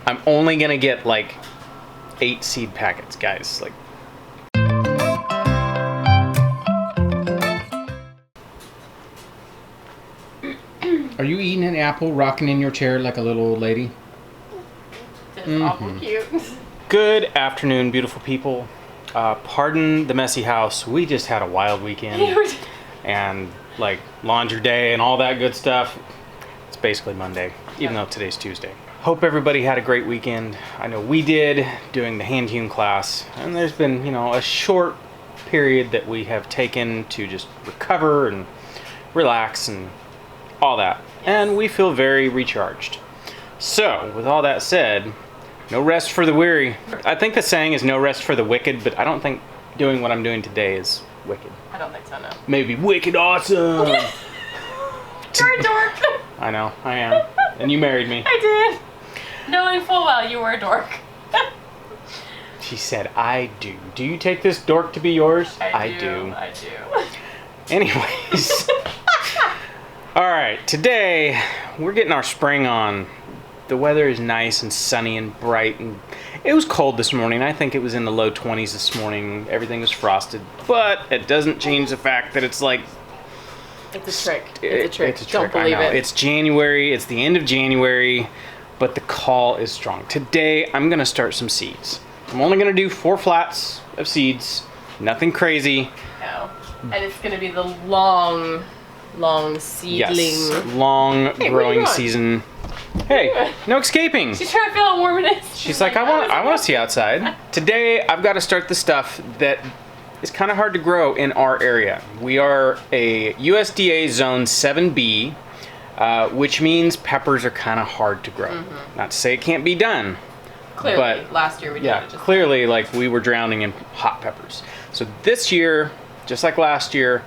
I'm only gonna get like 8 seed packets, guys. Like, are you eating an apple, rocking in your chair like a little old lady? That's awful cute. good afternoon, beautiful people. Pardon the messy house. We just had a wild weekend and like laundry day and all that good stuff. It's basically Monday, even though today's Tuesday. Hope everybody had a great weekend. I know we did, doing the hand hewn class, and there's been, you know, a short period that we have taken to just recover and relax and all that. And we feel very recharged. So, with all that said, no rest for the weary. I think the saying is no rest for the wicked, but I don't think doing what I'm doing today is wicked. I don't think so, no. Maybe wicked awesome. You're a dork. I know, I am. And you married me. I did. Knowing full well you were a dork. She said, I do. Do you take this dork to be yours? I do. Anyways. All right, today we're getting our spring on. The weather is nice and sunny and bright, and it was cold this morning. I think it was in the low 20s this morning. Everything was frosted, but it doesn't change the fact that it's like... It's a trick. It's a trick. It's a Don't trick. believe I know. it. It's January. It's the end of January, but the call is strong. Today, I'm going to start some seeds. I'm only going to do 4 flats of seeds. Nothing crazy. No. And it's going to be the long seedling. Yes, long growing season. Hey, no escaping. She's trying to feel how warm it is. She's like, I want to see outside. Today, I've got to start the stuff that is kind of hard to grow in our area. We are a USDA Zone 7B, which means peppers are kind of hard to grow. Mm-hmm. Not to say it can't be done. Clearly, but last year we did it. Clearly, like, we were drowning in hot peppers. So this year, just like last year,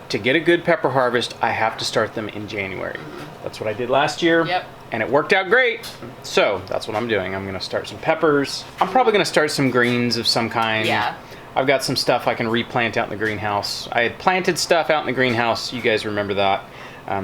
to get a good pepper harvest, I have to start them in January. Mm-hmm. That's what I did last year. Yep. And it worked out great. So that's what I'm doing. I'm going to start some peppers. I'm probably going to start some greens of some kind. Yeah. I've got some stuff I can replant out in the greenhouse. I had planted stuff out in the greenhouse. You guys remember that.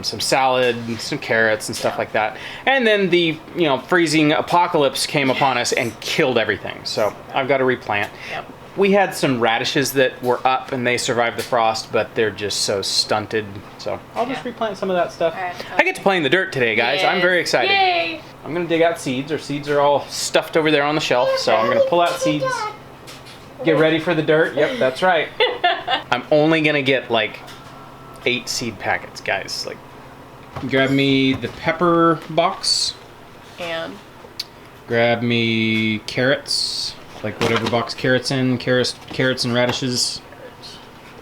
Some salad, some carrots and stuff like that. And then the, freezing apocalypse came upon us and killed everything. So I've got to replant. Yep. We had some radishes that were up and they survived the frost, but they're just so stunted. So I'll just replant some of that stuff. Right. I get to play in the dirt today, guys. Yes. I'm very excited. Yay! I'm going to dig out seeds. Our seeds are all stuffed over there on the shelf. So I'm going to pull out seeds. Get ready for the dirt. Yep, that's right. I'm only going to get like 8 seed packets, guys. Like, grab me the pepper box. And grab me carrots. Like whatever box carrots in, carrots and radishes.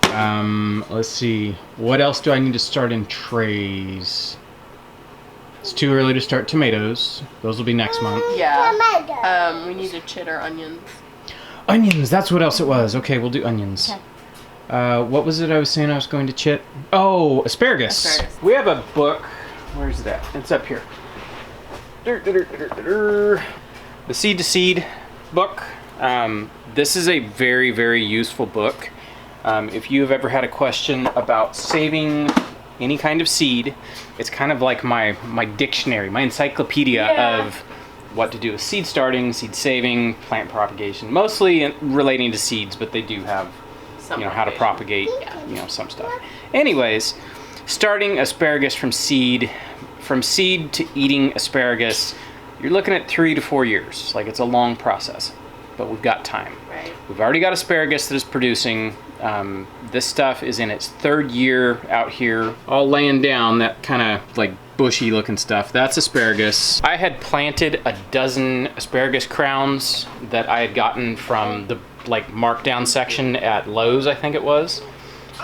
Let's see. What else do I need to start in trays? It's too early to start tomatoes. Those will be next month. Yeah. We need to chit our onions. Onions, that's what else it was. Okay, we'll do onions. Okay. What was it I was saying I was going to chit? Oh, asparagus. We have a book. Where's that? It's up here. The Seed to Seed book. This is a very, very useful book. If you have ever had a question about saving any kind of seed, it's kind of like my dictionary, my encyclopedia of what to do with seed starting, seed saving, plant propagation, mostly relating to seeds, but they do have, how to propagate, some stuff. Anyways, starting asparagus from seed to eating asparagus, you're looking at 3 to 4 years. Like, it's a long process, but we've got time. Right. We've already got asparagus that is producing. This stuff is in its 3rd year out here, all laying down, that kind of like bushy looking stuff. That's asparagus. I had planted a dozen asparagus crowns that I had gotten from the markdown section at Lowe's, I think it was.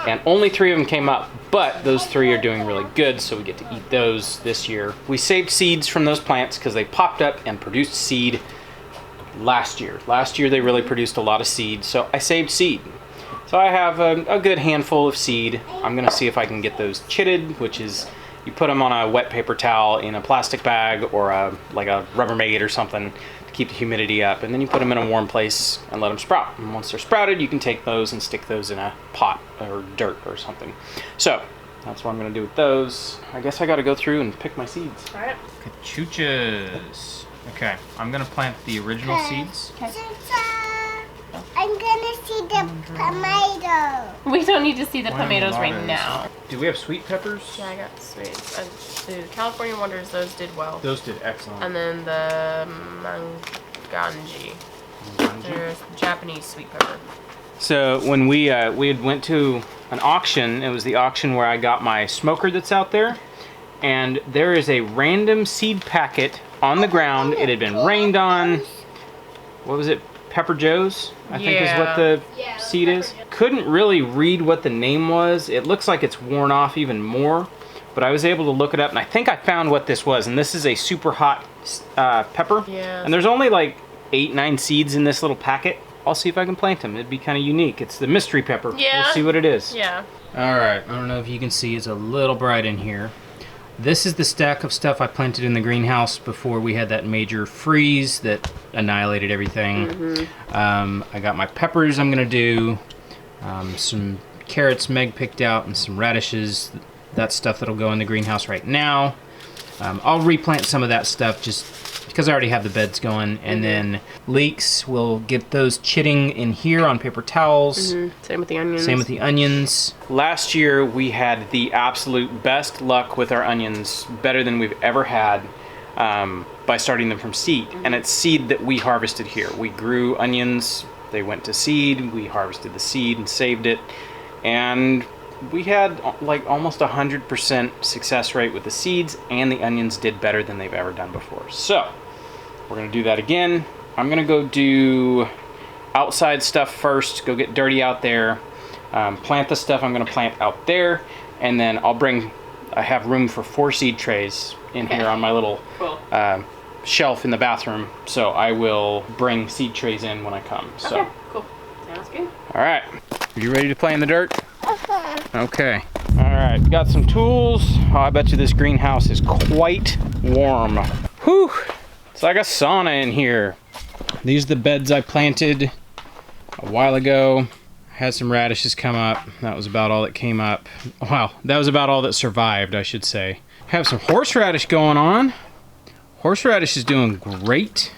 And only 3 of them came up, but those 3 are doing really good, so we get to eat those this year. We saved seeds from those plants because they popped up and produced seed last year. Last year they really produced a lot of seed, so I saved seed. So I have a good handful of seed. I'm going to see if I can get those chitted, which is you put them on a wet paper towel in a plastic bag or a Rubbermaid or something to keep the humidity up, and then you put them in a warm place and let them sprout. And once they're sprouted, you can take those and stick those in a pot or dirt or something. So that's what I'm going to do with those. I guess I got to go through and pick my seeds. All right. Cachuchas. Okay, I'm gonna plant the original seeds. Okay. I'm gonna see the tomato. We don't need to see the Why tomatoes right tomatoes? now. Do we have sweet peppers? Yeah, I got sweet. The California Wonders, those did well. Those did excellent. And then the manganji. There's Japanese sweet pepper. So when we had went to an auction, it was the auction where I got my smoker that's out there, and there is a random seed packet on the ground. It had been rained on. What was it? Pepper Joe's, I think is what the seed is. Couldn't really read what the name was. It looks like it's worn off even more, but I was able to look it up, and I think I found what this was, and this is a super hot pepper. Yeah. And there's only like 8-9 seeds in this little packet. I'll see if I can plant them. It'd be kind of unique. It's the mystery pepper. Yeah. We'll see what it is. Yeah. All right, I don't know if you can see, it's a little bright in here. This is the stack of stuff I planted in the greenhouse before we had that major freeze that annihilated everything. I got my peppers I'm gonna do, some carrots Meg picked out, and some radishes. That's stuff that'll go in the greenhouse right now. I'll replant some of that stuff just because I already have the beds going, and then leeks, we'll get those chitting in here on paper towels. Same with the onions. Same with the onions. Last year we had the absolute best luck with our onions, better than we've ever had, by starting them from seed. And it's seed that we harvested here. We grew onions, they went to seed, we harvested the seed and saved it, and we had like almost 100% success rate with the seeds, and the onions did better than they've ever done before. So we're gonna do that again. I'm gonna go do outside stuff first, go get dirty out there, plant the stuff I'm gonna plant out there, and then I have room for 4 seed trays in here on my little shelf in the bathroom, so I will bring seed trays in when I come. So. Okay, cool. Sounds good. All right, are you ready to play in the dirt? Okay. All right, got some tools. Oh, I bet you this greenhouse is quite warm. Whew, it's like a sauna in here. These are the beds I planted a while ago. I had some radishes come up. That was about all that came up. Wow, that was about all that survived, I should say. Have some horseradish going on. Horseradish is doing great.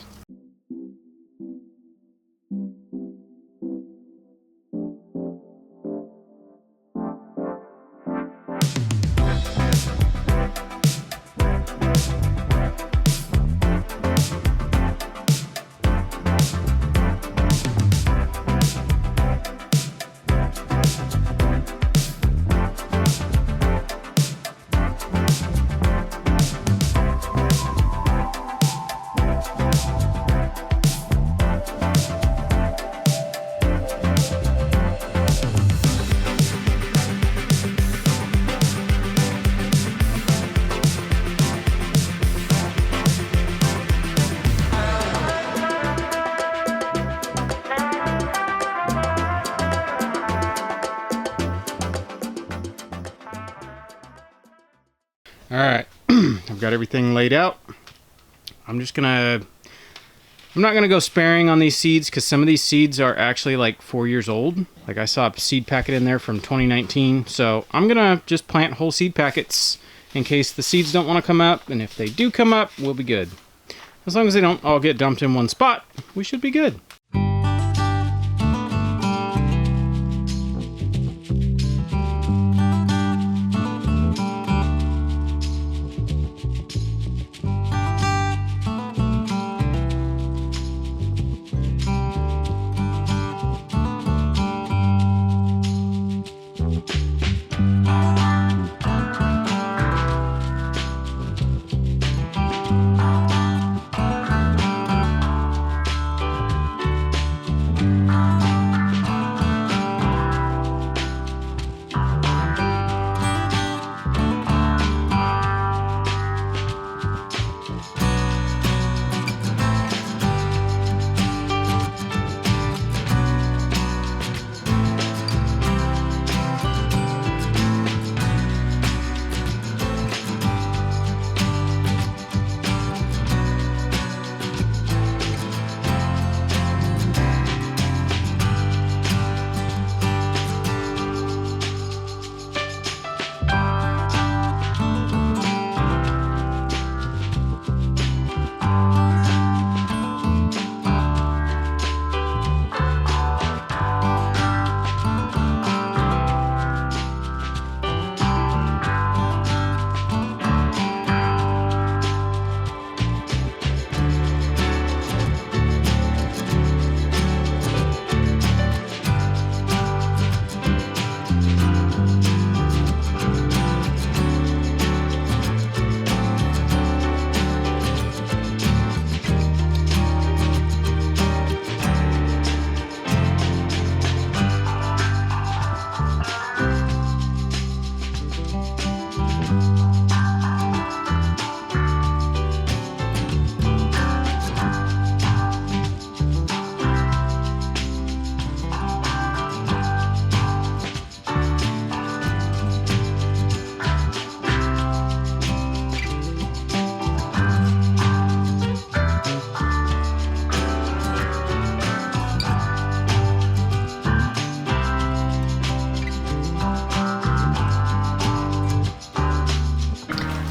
All right, I've got everything laid out. I'm not gonna go sparing on these seeds because some of these seeds are actually like 4 years old. Like I saw a seed packet in there from 2019. So I'm gonna just plant whole seed packets in case the seeds don't want to come up. And if they do come up, we'll be good. As long as they don't all get dumped in one spot, we should be good.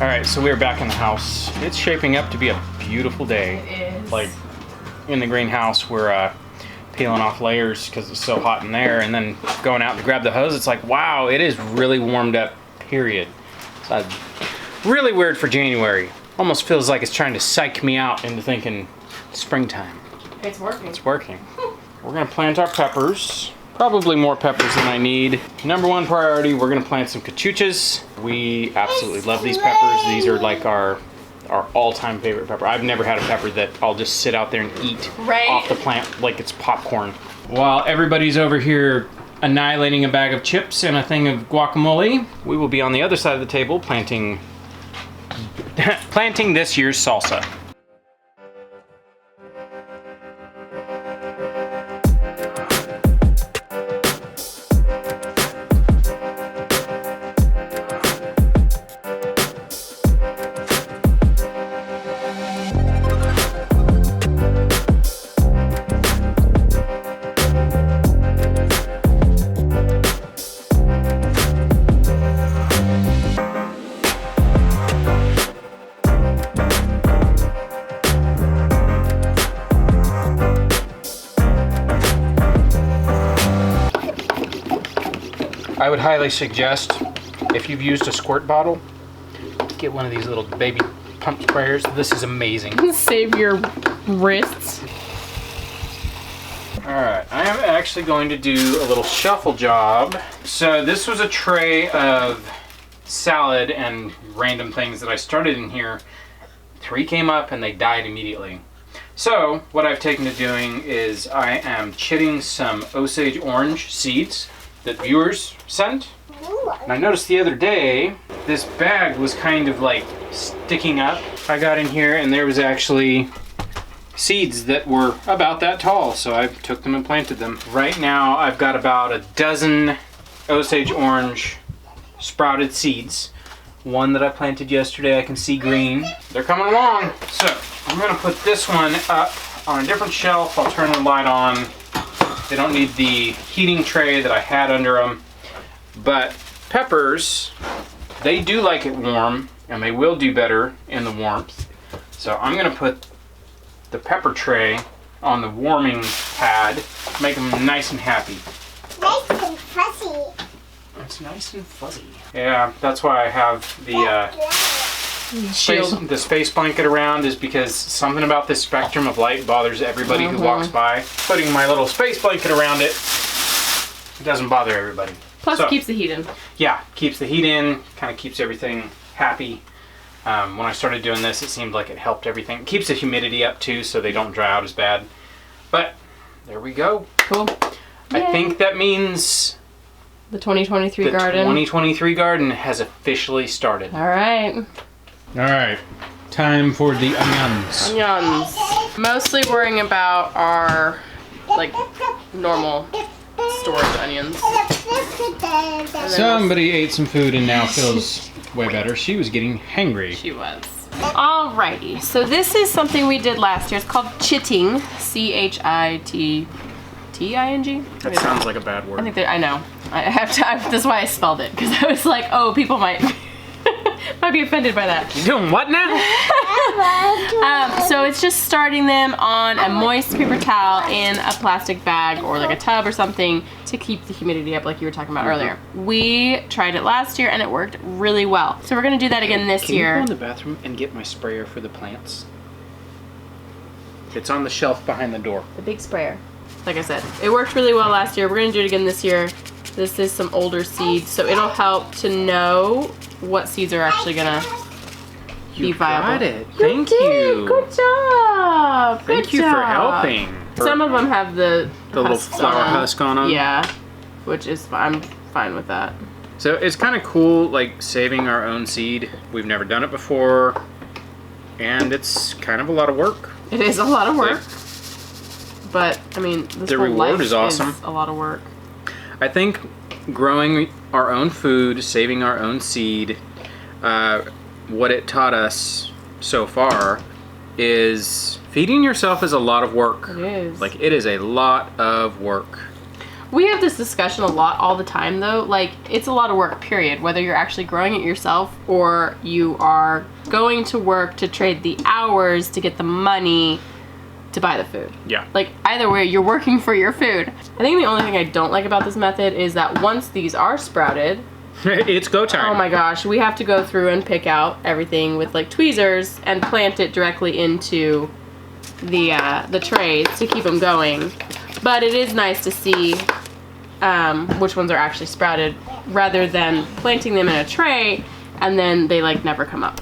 All right, so we're back in the house. It's shaping up to be a beautiful day. It is. Like in the greenhouse, we're peeling off layers because it's so hot in there, and then going out to grab the hose. It's like, wow, it is really warmed up, period. So really weird for January. Almost feels like it's trying to psych me out into thinking springtime. It's working. It's working. We're gonna plant our peppers. Probably more peppers than I need. Number one priority, we're gonna plant some cachuchas. We absolutely love these peppers. These are like our all-time favorite pepper. I've never had a pepper that I'll just sit out there and eat off the plant like it's popcorn. While everybody's over here annihilating a bag of chips and a thing of guacamole, we will be on the other side of the table planting this year's salsa. I would highly suggest, if you've used a squirt bottle, get one of these little baby pump sprayers. This is amazing. Save your wrists. All right, I am actually going to do a little shuffle job. So this was a tray of salad and random things that I started in here. 3 came up and they died immediately. So what I've taken to doing is I am chitting some Osage orange seeds that viewers sent. And I noticed the other day, this bag was kind of like sticking up. I got in here and there was actually seeds that were about that tall, so I took them and planted them. Right now I've got about a dozen Osage orange sprouted seeds. One that I planted yesterday, I can see green. They're coming along. So I'm gonna put this one up on a different shelf. I'll turn the light on. They don't need the heating tray that I had under them. But peppers, they do like it warm, and they will do better in the warmth. So I'm gonna put the pepper tray on the warming pad, make them nice and happy. Nice and fuzzy. It's nice and fuzzy. Yeah, that's why I have the space blanket around, is because something about this spectrum of light bothers everybody who walks by. Putting my little space blanket around it doesn't bother everybody. Plus it keeps the heat in. Yeah, keeps the heat in, kind of keeps everything happy. When I started doing this, it seemed like it helped everything. It keeps the humidity up too, so they don't dry out as bad. But there we go. Cool. I think that means the 2023 the garden. 2023 garden has officially started. All right. All right, time for the onions. Onions. Mostly worrying about our like normal storage onions. Somebody ate some food and now feels way better. She was getting hangry. She was. Alrighty, so this is something we did last year. It's called chitting, C-H-I-T-T-I-N-G. That sounds like a bad word. I know. I have to. That's why I spelled it, because I was like, oh, people might be offended by that. You doing what now? So it's just starting them on a moist paper towel in a plastic bag or like a tub or something to keep the humidity up, like you were talking about earlier. We tried it last year and it worked really well. So we're gonna do that again this year. Can you go in the bathroom and get my sprayer for the plants? It's on the shelf behind the door. The big sprayer. Like I said, it worked really well last year. We're gonna do it again this year. This is some older seeds, so it'll help to know what seeds are actually gonna be viable. Got it. Thank you. Good job. Thank you for helping. Some of them have the little husks flower on them. husk on them. Yeah, which is I'm fine with that. So it's kind of cool, like saving our own seed. We've never done it before, and it's kind of a lot of work. It is a lot of work, but I mean, the reward is awesome. A lot of work. I think growing our own food, saving our own seed, what it taught us so far is feeding yourself is a lot of work. It is. Like, it is a lot of work. We have this discussion a lot all the time though. Like, it's a lot of work, period. Whether you're actually growing it yourself or you are going to work to trade the hours to get the money to buy the food. Yeah. Like, either way, you're working for your food. I think the only thing I don't like about this method is that once these are sprouted, It's go time. oh my gosh, we have to go through and pick out everything with like tweezers and plant it directly into the trays to keep them going. But it is nice to see which ones are actually sprouted rather than planting them in a tray and then they like never come up.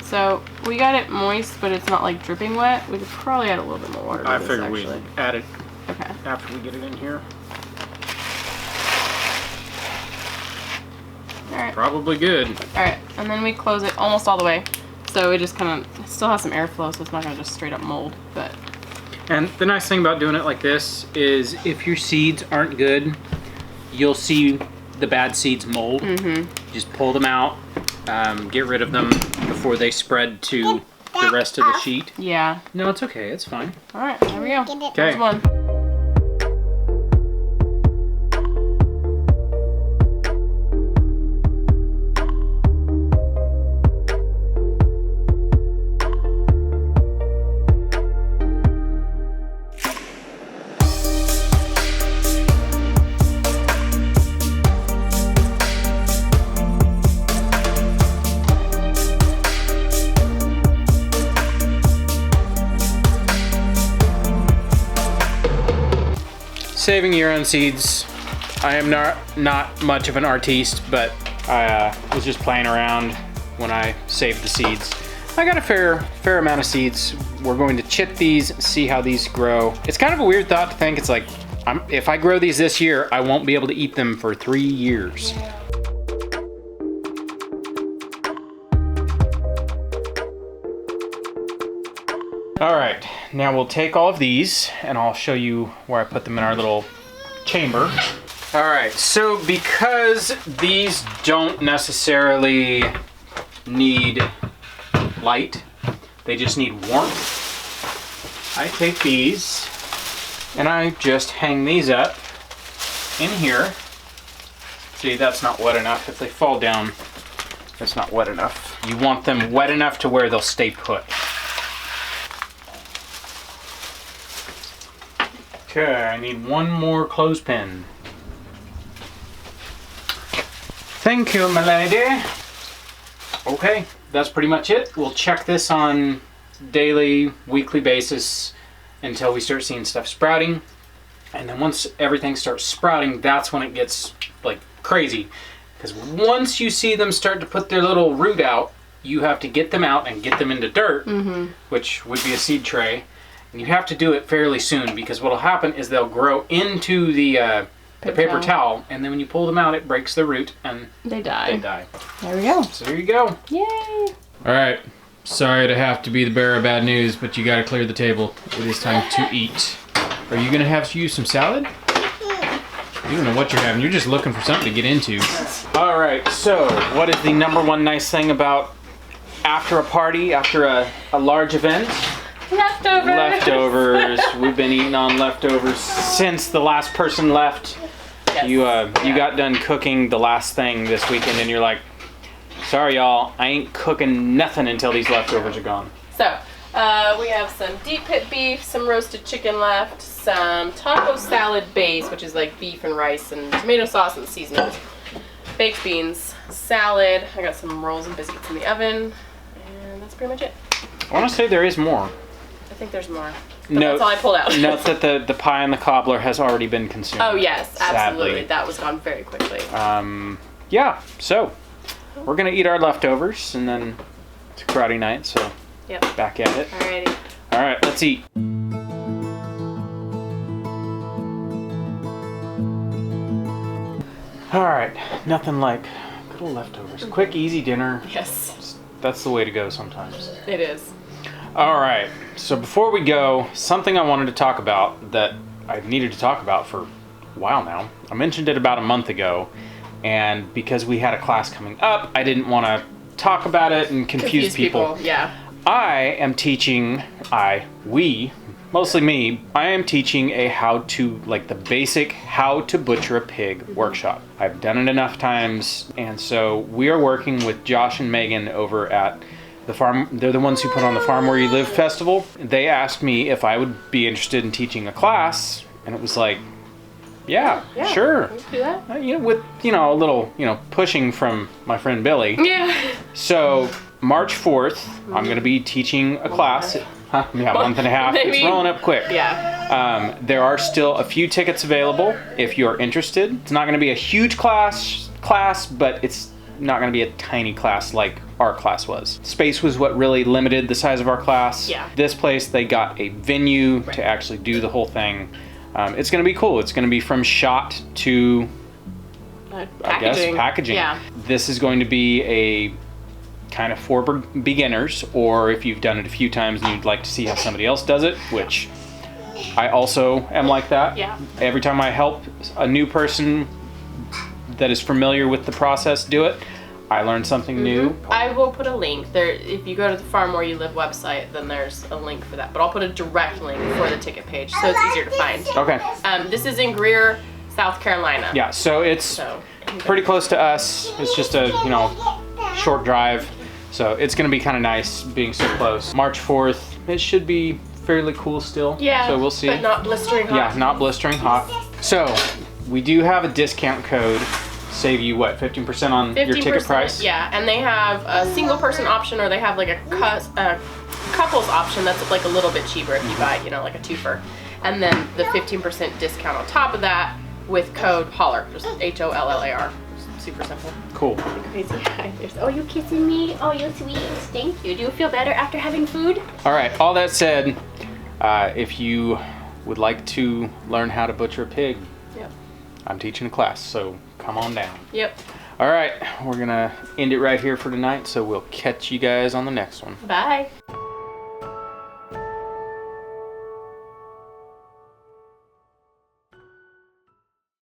So we got it moist, but it's not like dripping wet. We could probably add a little bit more water to I this, figured actually. we'd add it Okay. after we get it in here. All right. Probably good. All right, and then we close it almost all the way. So it just kind of still has some airflow, so it's not gonna just straight up mold, but. And the nice thing about doing it like this is if your seeds aren't good, you'll see the bad seeds mold. Mm-hmm. Just pull them out, get rid of them before they spread to the rest of the sheet. Yeah. No, it's okay. It's fine. All right, there we go. Get it. Okay. There's one. Saving your own seeds. I am not much of an artiste, but I was just playing around when I saved the seeds. I got a fair amount of seeds. We're going to chit these, see how these grow. It's kind of a weird thought to think. It's like, if I grow these this year, I won't be able to eat them for 3 years. All right, now we'll take all of these and I'll show you where I put them in our little chamber. All right, so because these don't necessarily need light, they just need warmth, I take these and I just hang these up in here. See, that's not wet enough. If they fall down, that's not wet enough. You want them wet enough to where they'll stay put. Okay, I need one more clothespin. Thank you, my lady. Okay, that's pretty much it. We'll check this on daily, weekly basis until we start seeing stuff sprouting. And then once everything starts sprouting, that's when it gets like crazy. Because once you see them start to put their little root out, you have to get them out and get them into dirt, which would be a seed tray. And you have to do it fairly soon because what'll happen is they'll grow into the paper towel, and then when you pull them out, it breaks the root and They die. they die. There we go. So there you go. Yay! All right. Sorry to have to be the bearer of bad news, but you got to clear the table. It is time to eat. Are you gonna have to use some salad? You don't know what you're having. You're just looking for something to get into. All right. So what is the number one nice thing about after a party, after a large event? Leftovers. Leftovers. We've been eating on leftovers since the last person left. Yes. You got done cooking the last thing this weekend, and you're like, sorry y'all, I ain't cooking nothing until these leftovers are gone. So, we have some deep pit beef, some roasted chicken left, some taco salad base, which is like beef and rice and tomato sauce and seasonings, baked beans, salad. I got some rolls and biscuits in the oven, and that's pretty much it. I want to say there is more. I think there's more. But Note, that's all I pulled out. note that the pie and the cobbler has already been consumed. Oh yes, absolutely. Sadly. That was gone very quickly. Yeah, so we're going to eat our leftovers, and then it's karate night, so Yep. back at it. Alrighty. All right, let's eat. All right, nothing like good old leftovers. Quick, easy dinner. Yes, That's the way to go sometimes. it is. All right, so before we go, something I wanted to talk about that I've needed to talk about for a while now. I mentioned it about a month ago, and because we had a class coming up, I didn't want to talk about it and confuse people. Yeah. I am teaching, we, mostly me. I am teaching a the basic how to butcher a pig workshop. I've done it enough times, and so we are working with Josh and Megan over at the farm. They're the ones who put on the Farm Where You Live festival. They asked me if I would be interested in teaching a class, and it was like, yeah, sure. Let's do that. With a little pushing from my friend Billy. Yeah. So March 4th, I'm going to be teaching a class. Huh? Yeah, month and a half. Maybe. It's rolling up quick. Yeah. There are still a few tickets available if you're interested. It's not going to be a huge class, but it's not going to be a tiny class like our class was. Space was what really limited the size of our class. Yeah. This place, they got a venue to actually do the whole thing. It's going to be cool. It's going to be from shot to, I guess, packaging. Yeah. This is going to be a kind of for beginners, or if you've done it a few times and you'd like to see how somebody else does it, which I also am like that. Yeah. Every time I help a new person that is familiar with the process do it, I learn something new. I will put a link there. If you go to the Farm Where You Live website, then there's a link for that. But I'll put a direct link for the ticket page so it's easier to find. Okay. This is in Greer, South Carolina. Yeah, so it's pretty close to us. It's just a, short drive. So it's going to be kind of nice being so close. March 4th, it should be fairly cool still. Yeah. So we'll see. But not blistering hot. Yeah, not blistering hot. So we do have a discount code. Save you what, 15% on your ticket price? Yeah, and they have a single person option, or they have like a couples option that's like a little bit cheaper if you buy, like a twofer. And then the 15% discount on top of that with code Hollar, just HOLLAR. Super simple. Cool. Crazy. Oh, you kissing me? Oh, you sweet. Thank you. Do you feel better after having food? All right, all that said, if you would like to learn how to butcher a pig, I'm teaching a class, so come on down. Yep. All right, we're gonna end it right here for tonight, so we'll catch you guys on the next one. Bye.